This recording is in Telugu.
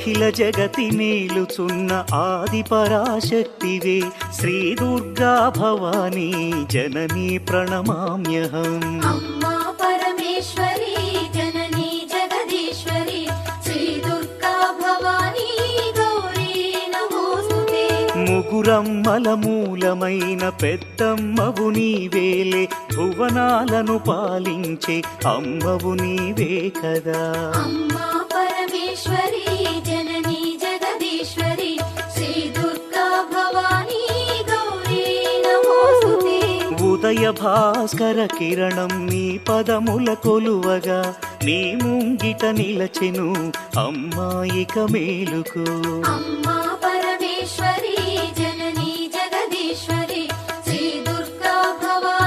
అఖిల జగతి మేలుచున్న ఆది పరాశక్తివే శ్రీ దుర్గా భవానీ జననీ ప్రణమామ్యహం. అమ్మా పరమేశ్వరి జననీ జగదీశ్వరి శ్రీ దుర్గా భవానీ గౌరీ నమోస్తుతే. ముగురమ్మల మూలమైన పెద్దమ్మవు నీవేలే భువనాలను పాలించే అమ్మవు నీవే కదా. అమ్మా పరమేశ్వరి జననీ జగదీశ్వరి శ్రీ దుర్గా భవానీ గౌరీ నమోస్తుతే. ఉదయ భాస్కర కిరణం నీ పదముల కొలువగా నీ ముంగిట నిలచెను అమ్మాయిక మేలుకు. అమ్మా